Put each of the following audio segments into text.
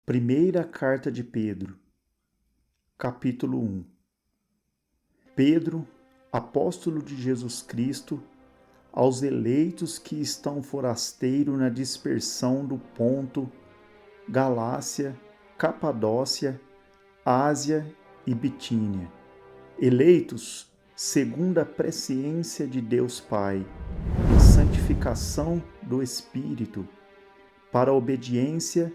Primeira Carta de Pedro, capítulo 1. Pedro, apóstolo de Jesus Cristo, aos eleitos que estão forasteiros na dispersão do Ponto, Galácia, Capadócia, Ásia e Bitínia, eleitos segundo a presciência de Deus Pai, em santificação do Espírito, para a obediência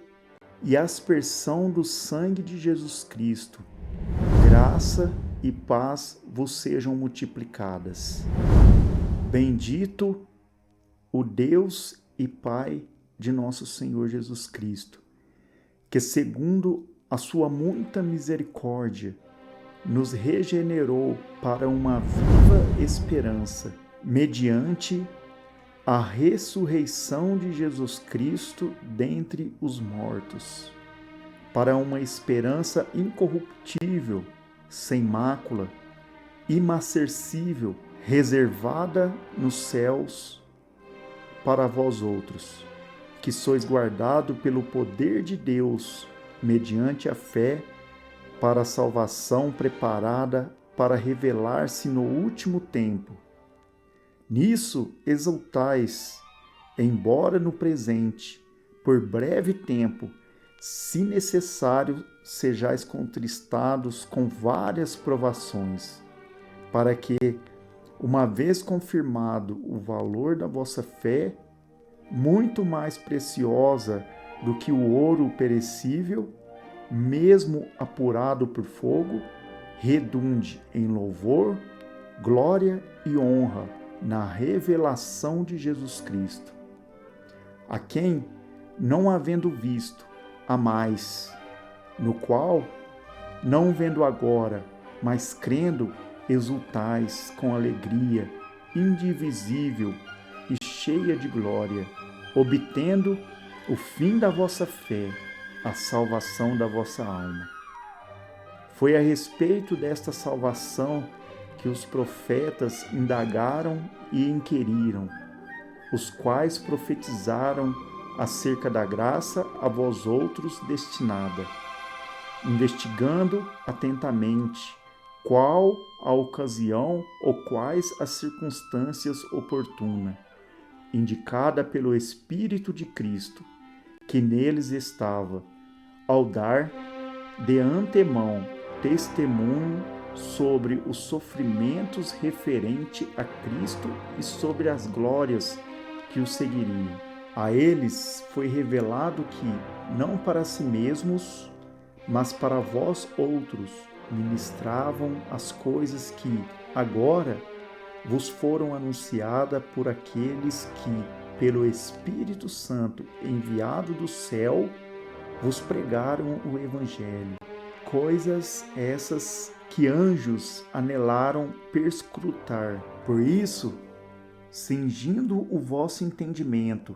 e aspersão do sangue de Jesus Cristo, graça e paz vos sejam multiplicadas. Bendito o Deus e Pai de nosso Senhor Jesus Cristo, que segundo a sua muita misericórdia, nos regenerou para uma viva esperança, mediante a ressurreição de Jesus Cristo dentre os mortos, para uma esperança incorruptível, sem mácula, imarcessível, reservada nos céus para vós outros, que sois guardados pelo poder de Deus, mediante a fé, para a salvação preparada para revelar-se no último tempo. Nisso exultais, embora no presente, por breve tempo, se necessário, sejais contristados com várias provações, para que, uma vez confirmado o valor da vossa fé, muito mais preciosa do que o ouro perecível, mesmo apurado por fogo, redunde em louvor, glória e honra na revelação de Jesus Cristo, a quem, não havendo visto, amais, no qual, não vendo agora, mas crendo, exultais com alegria indivisível e cheia de glória, obtendo o fim da vossa fé, a salvação da vossa alma. Foi a respeito desta salvação que os profetas indagaram e inquiriram, os quais profetizaram acerca da graça a vós outros destinada, investigando atentamente qual a ocasião ou quais as circunstâncias oportunas, indicada pelo Espírito de Cristo, que neles estava, ao dar de antemão testemunho sobre os sofrimentos referente a Cristo e sobre as glórias que o seguiriam. A eles foi revelado que, não para si mesmos, mas para vós outros, ministravam as coisas que, agora, vos foram anunciadas por aqueles que, pelo Espírito Santo enviado do céu, vos pregaram o Evangelho. Coisas essas que anjos anelaram perscrutar. Por isso, cingindo o vosso entendimento,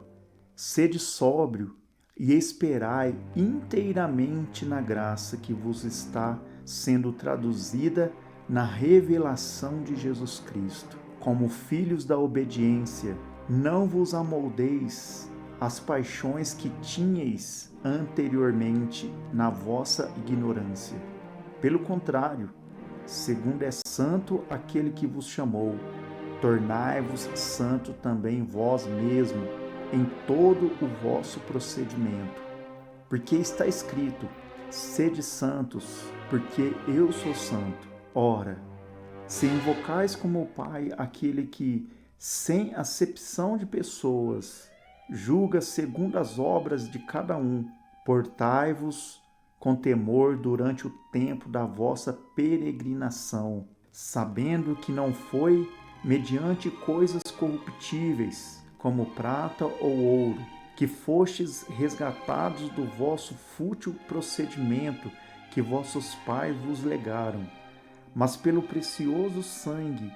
sede sóbrio e esperai inteiramente na graça que vos está sendo traduzida na revelação de Jesus Cristo. Como filhos da obediência, não vos amoldeis às paixões que tinhais anteriormente na vossa ignorância. Pelo contrário, segundo é santo aquele que vos chamou, tornai-vos santo também vós mesmo em todo o vosso procedimento. Porque está escrito, sede santos, porque eu sou santo. Ora, se invocais como Pai aquele que, sem acepção de pessoas, julga segundo as obras de cada um, portai-vos com temor durante o tempo da vossa peregrinação, sabendo que não foi mediante coisas corruptíveis, como prata ou ouro, que fostes resgatados do vosso fútil procedimento que vossos pais vos legaram, mas pelo precioso sangue,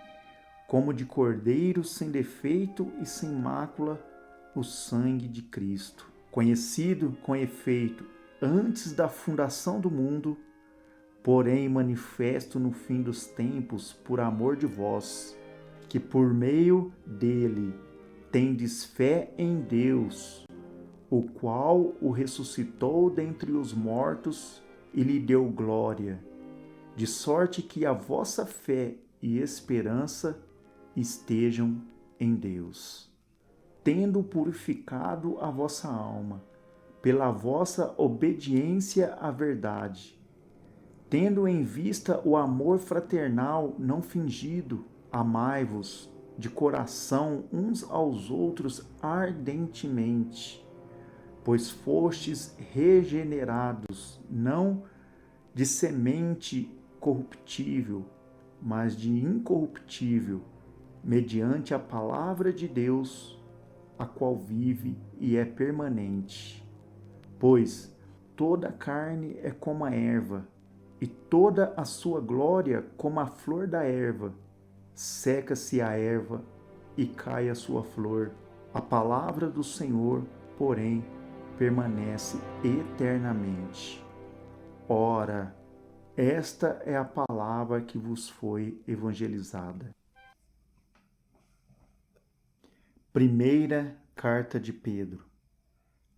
como de cordeiro sem defeito e sem mácula, o sangue de Cristo, conhecido com efeito antes da fundação do mundo, porém manifesto no fim dos tempos por amor de vós, que por meio dele tendes fé em Deus, o qual o ressuscitou dentre os mortos e lhe deu glória, de sorte que a vossa fé e esperança estejam em Deus. Tendo purificado a vossa alma, pela vossa obediência à verdade, tendo em vista o amor fraternal não fingido, amai-vos de coração uns aos outros ardentemente, pois fostes regenerados, não de semente corruptível, mas de incorruptível, mediante a palavra de Deus, a qual vive e é permanente. Pois toda a carne é como a erva, e toda a sua glória como a flor da erva. Seca-se a erva e cai a sua flor. A palavra do Senhor, porém, permanece eternamente. Ora, esta é a palavra que vos foi evangelizada. Primeira carta de Pedro,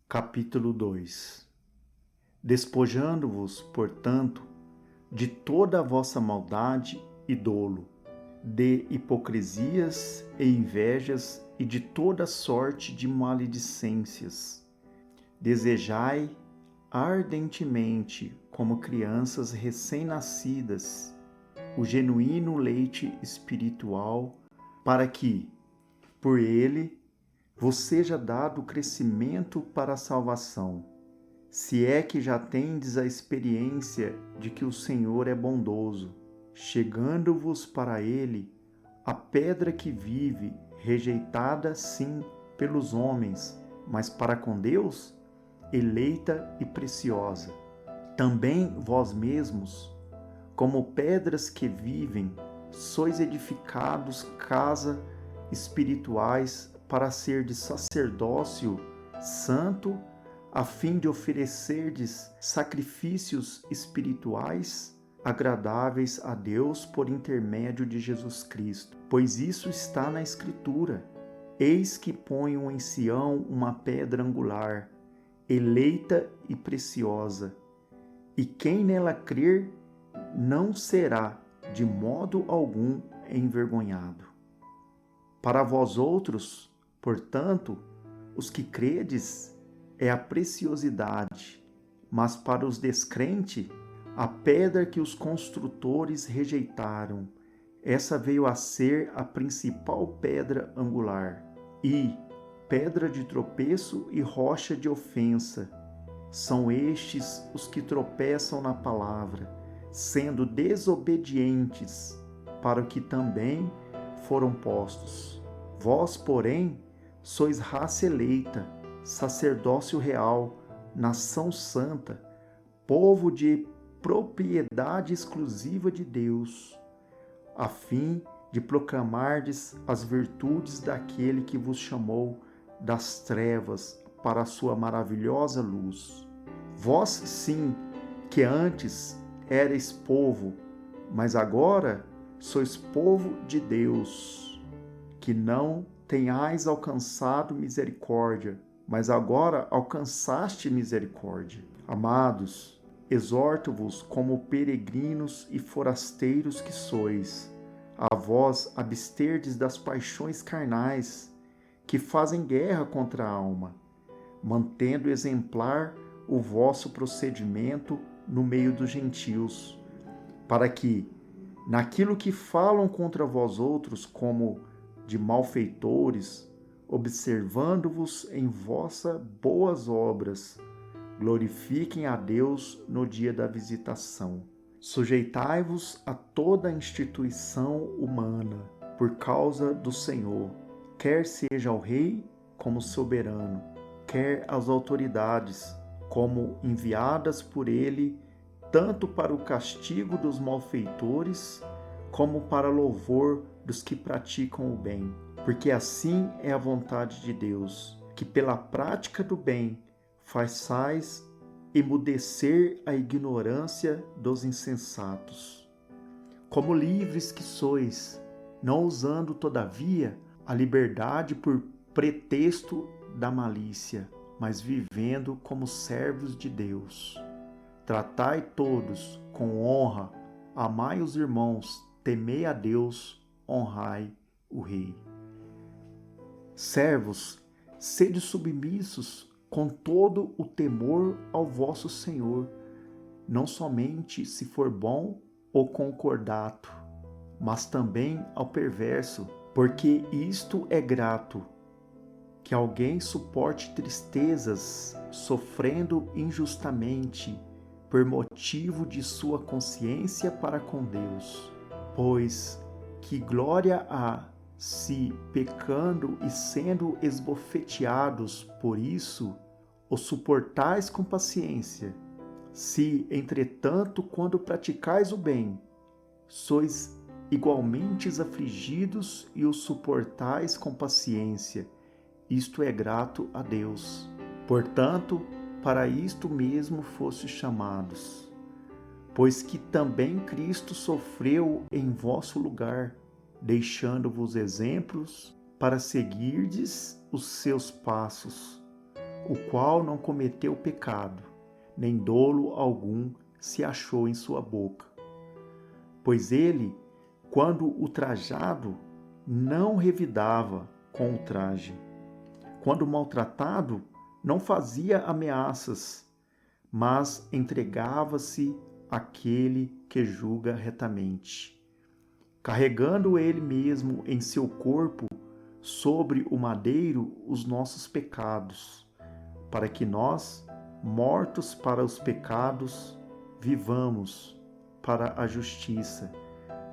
capítulo 2. Despojando-vos, portanto, de toda a vossa maldade e dolo, de hipocrisias e invejas e de toda sorte de maledicências. Desejai ardentemente, como crianças recém-nascidas, o genuíno leite espiritual, para que, por ele, vos seja dado crescimento para a salvação, se é que já tendes a experiência de que o Senhor é bondoso, chegando-vos para ele a pedra que vive, rejeitada sim pelos homens, mas para com Deus, eleita e preciosa. Também vós mesmos, como pedras que vivem, sois edificados casa espirituais para ser de sacerdócio santo, a fim de oferecerdes sacrifícios espirituais agradáveis a Deus por intermédio de Jesus Cristo. Pois isso está na Escritura: eis que ponho em Sião uma pedra angular, eleita e preciosa, e quem nela crer não será de modo algum envergonhado. Para vós outros, portanto, os que credes, é a preciosidade, mas para os descrentes, a pedra que os construtores rejeitaram, essa veio a ser a principal pedra angular, e pedra de tropeço e rocha de ofensa. São estes os que tropeçam na palavra, sendo desobedientes, para o que também foram postos. Vós, porém, sois raça eleita, sacerdócio real, nação santa, povo de propriedade exclusiva de Deus, a fim de proclamardes as virtudes daquele que vos chamou das trevas para a sua maravilhosa luz. Vós, sim, que antes erais povo, mas agora sois povo de Deus, que não tenhais alcançado misericórdia, mas agora alcançaste misericórdia. Amados, exorto-vos como peregrinos e forasteiros que sois, a vós absterdes das paixões carnais que fazem guerra contra a alma, mantendo exemplar o vosso procedimento no meio dos gentios, para que, naquilo que falam contra vós outros como de malfeitores, observando-vos em vossas boas obras, glorifiquem a Deus no dia da visitação. Sujeitai-vos a toda a instituição humana, por causa do Senhor, quer seja ao rei como soberano, quer às autoridades, como enviadas por ele, tanto para o castigo dos malfeitores, como para louvor dos que praticam o bem. Porque assim é a vontade de Deus, que pela prática do bem façais emudecer a ignorância dos insensatos. Como livres que sois, não usando, todavia, a liberdade por pretexto da malícia, mas vivendo como servos de Deus. Tratai todos com honra, amai os irmãos, temei a Deus, honrai o Rei. Servos, sede submissos com todo o temor ao vosso Senhor, não somente se for bom ou concordato, mas também ao perverso, porque isto é grato, que alguém suporte tristezas, sofrendo injustamente, por motivo de sua consciência para com Deus. Pois que glória há, se, pecando e sendo esbofeteados por isso, o suportais com paciência. Se, entretanto, quando praticais o bem, sois igualmente afligidos e o suportais com paciência, isto é grato a Deus. Portanto, para isto mesmo fostes chamados, pois que também Cristo sofreu em vosso lugar, deixando-vos exemplos para seguirdes os seus passos, o qual não cometeu pecado, nem dolo algum se achou em sua boca. Pois ele, quando ultrajado, não revidava com o traje. Quando maltratado, não fazia ameaças, mas entregava-se àquele que julga retamente, carregando ele mesmo em seu corpo sobre o madeiro os nossos pecados, para que nós, mortos para os pecados, vivamos para a justiça.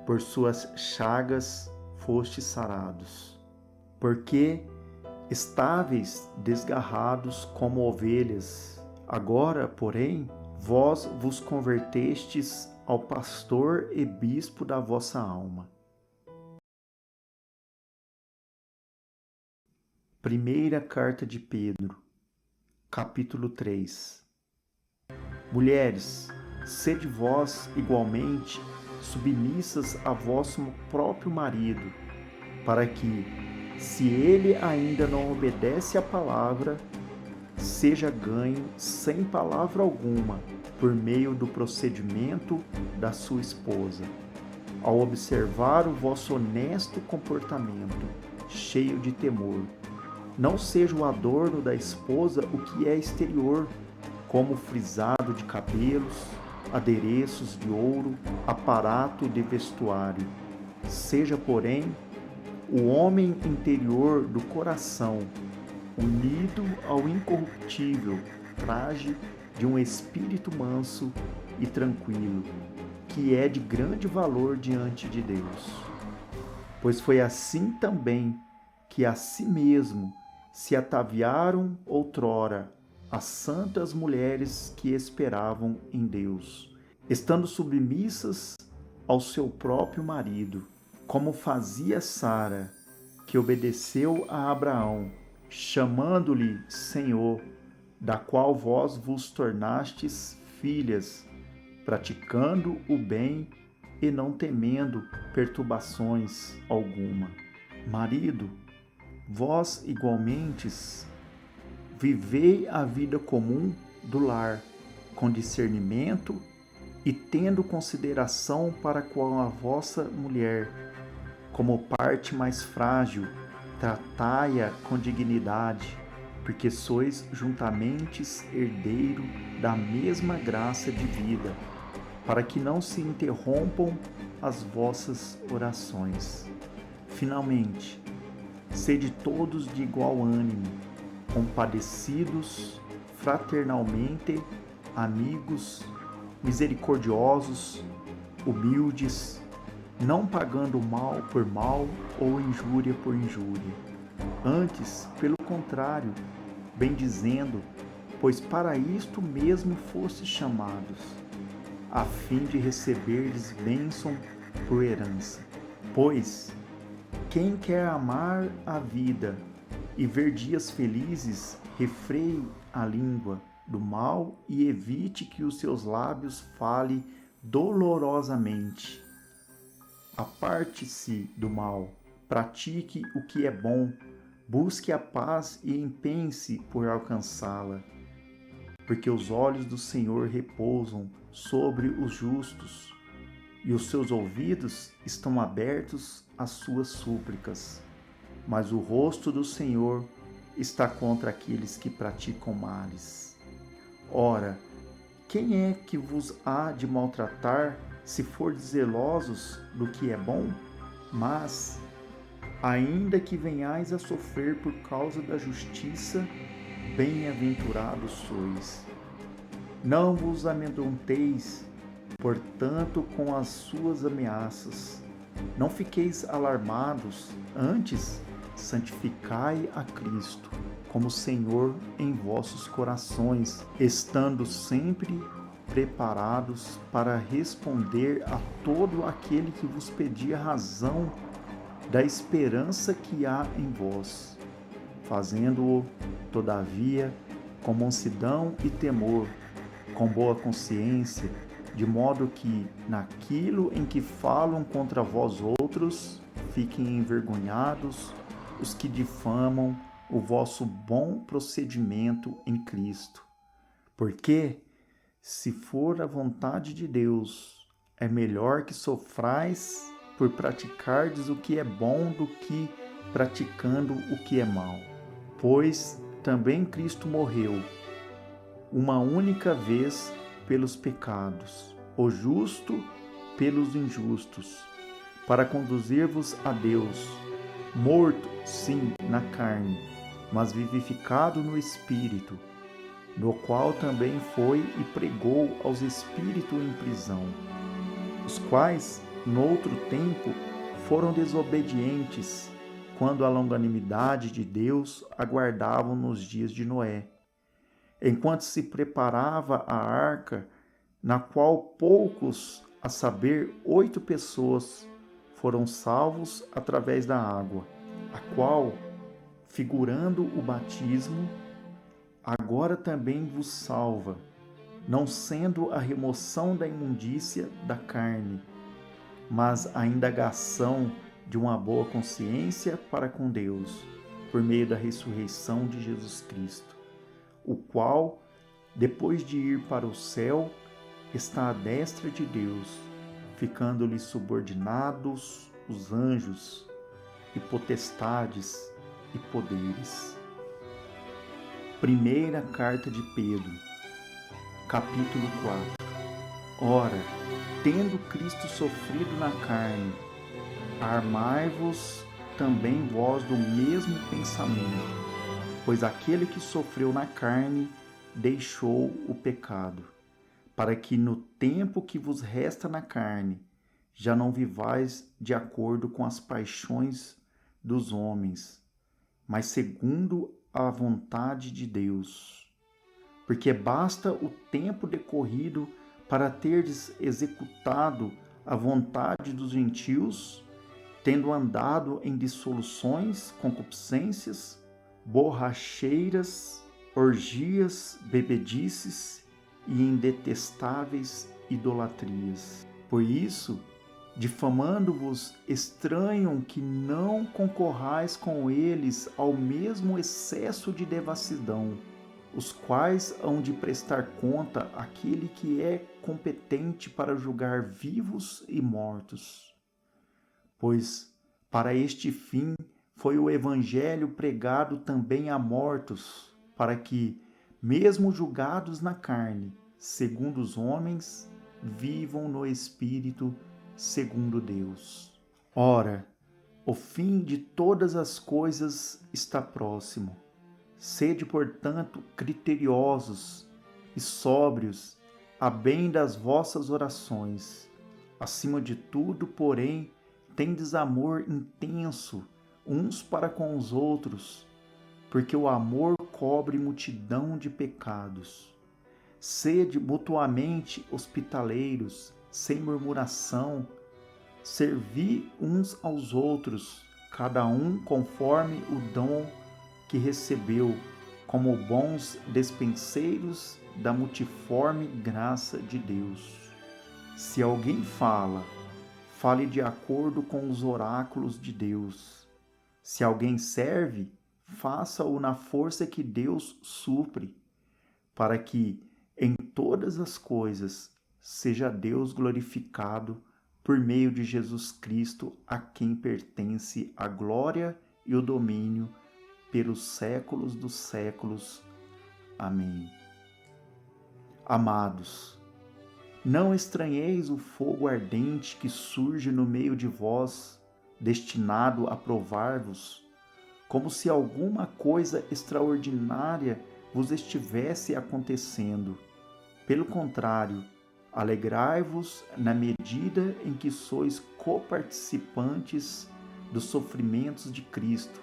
Por suas chagas fostes sarados. Porque estáveis desgarrados como ovelhas, agora, porém, vós vos convertestes ao pastor e bispo da vossa alma. Primeira carta de Pedro, capítulo 3. Mulheres, sede vós igualmente submissas a vosso próprio marido, para que, se ele ainda não obedece à palavra, seja ganho sem palavra alguma por meio do procedimento da sua esposa, ao observar o vosso honesto comportamento, cheio de temor. Não seja o adorno da esposa o que é exterior, como frisado de cabelos, adereços de ouro, aparato de vestuário. Seja, porém, o homem interior do coração, unido ao incorruptível traje de um espírito manso e tranquilo, que é de grande valor diante de Deus. Pois foi assim também que a si mesmo se ataviaram outrora as santas mulheres que esperavam em Deus, estando submissas ao seu próprio marido, como fazia Sara, que obedeceu a Abraão, chamando-lhe Senhor, da qual vós vos tornastes filhas, praticando o bem e não temendo perturbações alguma. Marido, vós igualmente vivei a vida comum do lar, com discernimento e tendo consideração para com a vossa mulher, como parte mais frágil, tratai-a com dignidade, porque sois juntamente herdeiro da mesma graça de vida, para que não se interrompam as vossas orações. Finalmente, sede todos de igual ânimo, compadecidos, fraternalmente, amigos, misericordiosos, humildes, não pagando mal por mal ou injúria por injúria. Antes, pelo contrário, bendizendo, pois para isto mesmo fostes chamados, a fim de receberdes bênção por herança. Pois, quem quer amar a vida e ver dias felizes, refreie a língua do mal e evite que os seus lábios falem dolorosamente. Aparte-se do mal, pratique o que é bom, Busque a paz e empenhe-se por alcançá-la, porque os olhos do Senhor repousam sobre os justos e os seus ouvidos estão abertos às suas súplicas. Mas o rosto do Senhor está contra aqueles que praticam males. Ora, quem é que vos há de maltratar se fordes zelosos do que é bom? Mas, ainda que venhais a sofrer por causa da justiça, bem-aventurados sois. Não vos amedronteis, portanto, com as suas ameaças. Não fiqueis alarmados, antes santificai a Cristo como Senhor em vossos corações, estando sempre preparados para responder a todo aquele que vos pedir a razão da esperança que há em vós, fazendo-o, todavia, com mansidão e temor, com boa consciência, de modo que, naquilo em que falam contra vós outros, fiquem envergonhados os que difamam o vosso bom procedimento em Cristo. Porque, se for a vontade de Deus, é melhor que sofrais por praticardes o que é bom do que praticando o que é mal. Pois também Cristo morreu uma única vez pelos pecados, o justo pelos injustos, para conduzir-vos a Deus, morto, sim, na carne, mas vivificado no Espírito, no qual também foi e pregou aos espíritos em prisão, os quais, noutro tempo, foram desobedientes, quando a longanimidade de Deus aguardavam nos dias de Noé, enquanto se preparava a arca, na qual poucos, a saber, 8 pessoas, foram salvos através da água, a qual, figurando o batismo, agora também vos salva, não sendo a remoção da imundícia da carne, mas a indagação de uma boa consciência para com Deus, por meio da ressurreição de Jesus Cristo, o qual, depois de ir para o céu, está à destra de Deus, ficando-lhe subordinados os anjos e potestades e poderes. Primeira carta de Pedro, capítulo 4. Ora, tendo Cristo sofrido na carne, armai-vos também vós do mesmo pensamento, pois aquele que sofreu na carne deixou o pecado, para que no tempo que vos resta na carne, já não vivais de acordo com as paixões dos homens, mas segundo a vontade de Deus. Porque basta o tempo decorrido para terdes executado a vontade dos gentios, tendo andado em dissoluções, concupiscências, borracheiras, orgias, bebedices e em detestáveis idolatrias. Por isso, difamando-vos, estranham que não concorrais com eles ao mesmo excesso de devassidão, os quais hão de prestar conta àquele que é competente para julgar vivos e mortos. Pois, para este fim, foi o Evangelho pregado também a mortos, para que, mesmo julgados na carne, segundo os homens, vivam no Espírito, segundo Deus. Ora, o fim de todas as coisas está próximo. Sede, portanto, criteriosos e sóbrios, a bem das vossas orações. Acima de tudo, porém, tendes amor intenso uns para com os outros, porque o amor cobre multidão de pecados. Sede mutuamente hospitaleiros, sem murmuração, servi uns aos outros, cada um conforme o dom que recebeu, como bons despenseiros da multiforme graça de Deus. Se alguém fala, fale de acordo com os oráculos de Deus. Se alguém serve, faça-o na força que Deus supre, para que em todas as coisas seja Deus glorificado por meio de Jesus Cristo, a quem pertence a glória e o domínio pelos séculos dos séculos. Amém. Amados, não estranheis o fogo ardente que surge no meio de vós, destinado a provar-vos, como se alguma coisa extraordinária vos estivesse acontecendo. Pelo contrário, alegrai-vos na medida em que sois coparticipantes dos sofrimentos de Cristo,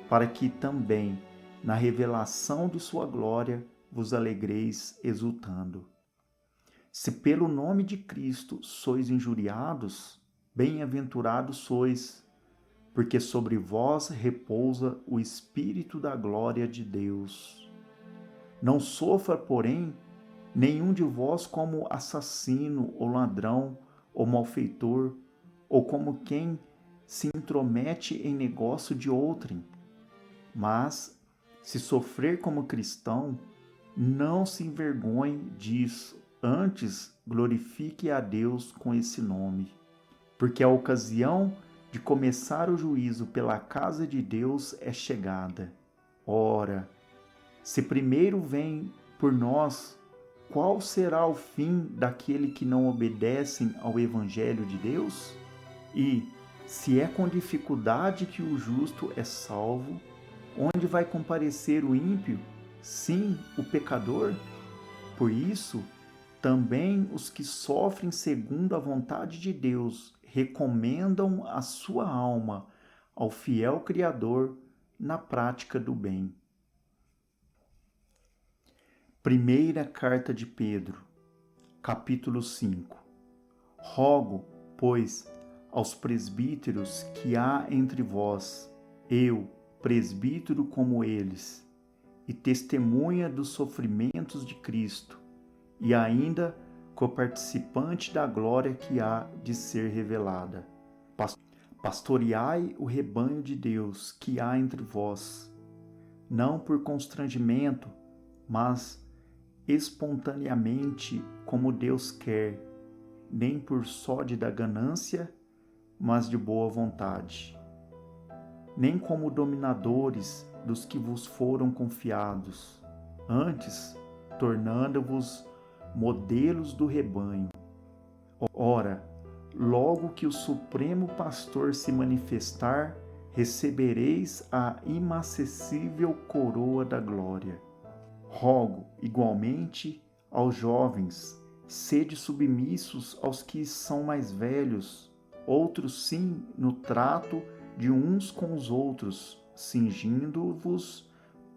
para que também, na revelação de sua glória, vos alegreis exultando. Se pelo nome de Cristo sois injuriados, bem-aventurados sois, porque sobre vós repousa o Espírito da glória de Deus. Não sofra, porém, nenhum de vós como assassino, ou ladrão, ou malfeitor, ou como quem se intromete em negócio de outrem. Mas, se sofrer como cristão, não se envergonhe disso, antes glorifique a Deus com esse nome. Porque a ocasião de começar o juízo pela casa de Deus é chegada. Ora, se primeiro vem por nós, qual será o fim daquele que não obedecem ao Evangelho de Deus? E, se é com dificuldade que o justo é salvo, onde vai comparecer o ímpio? Sim, o pecador? Por isso, também os que sofrem segundo a vontade de Deus recomendam a sua alma ao fiel Criador na prática do bem. Primeira Carta de Pedro, capítulo 5. Rogo, pois, aos presbíteros que há entre vós, eu, presbítero como eles, e testemunha dos sofrimentos de Cristo, e ainda coparticipante da glória que há de ser revelada. Pastoreai o rebanho de Deus que há entre vós, não por constrangimento, mas espontaneamente, como Deus quer, nem por sórdida ganância, mas de boa vontade. Nem como dominadores dos que vos foram confiados, antes tornando-vos modelos do rebanho. Ora, logo que o Supremo Pastor se manifestar, recebereis a inacessível coroa da glória. Rogo, igualmente, aos jovens, sede submissos aos que são mais velhos, outros sim no trato de uns com os outros, cingindo-vos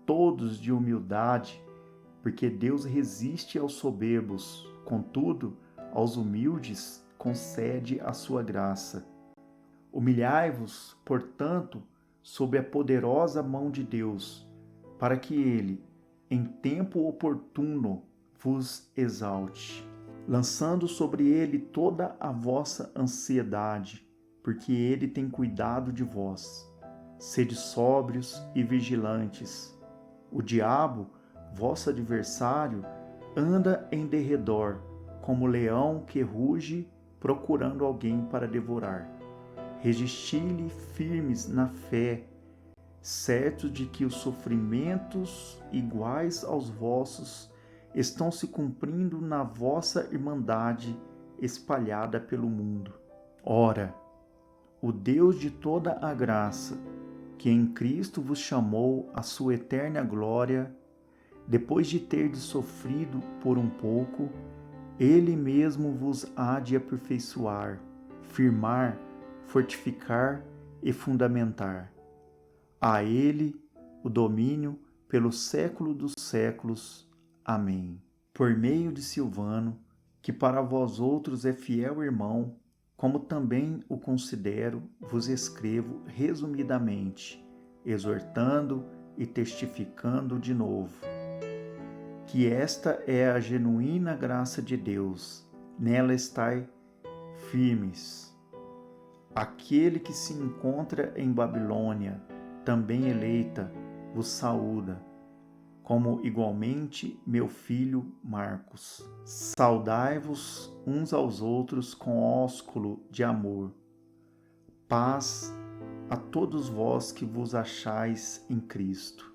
todos de humildade, porque Deus resiste aos soberbos, contudo, aos humildes concede a sua graça. Humilhai-vos, portanto, sob a poderosa mão de Deus, para que ele, em tempo oportuno, vos exalte, lançando sobre ele toda a vossa ansiedade, porque ele tem cuidado de vós. Sede sóbrios e vigilantes. O diabo, vosso adversário, anda em derredor, como leão que ruge, procurando alguém para devorar. Resisti-lhe firmes na fé, certos de que os sofrimentos iguais aos vossos estão se cumprindo na vossa irmandade espalhada pelo mundo. Ora, o Deus de toda a graça, que em Cristo vos chamou à sua eterna glória, depois de terdes sofrido por um pouco, Ele mesmo vos há de aperfeiçoar, firmar, fortificar e fundamentar. A Ele o domínio pelo século dos séculos. Amém. Por meio de Silvano, que para vós outros é fiel irmão, como também o considero, vos escrevo resumidamente, exortando e testificando de novo, que esta é a genuína graça de Deus, nela estai firmes. Aquele que se encontra em Babilônia, também eleita, vos saúda, como igualmente meu filho Marcos. Saudai-vos uns aos outros com ósculo de amor. Paz a todos vós que vos achais em Cristo.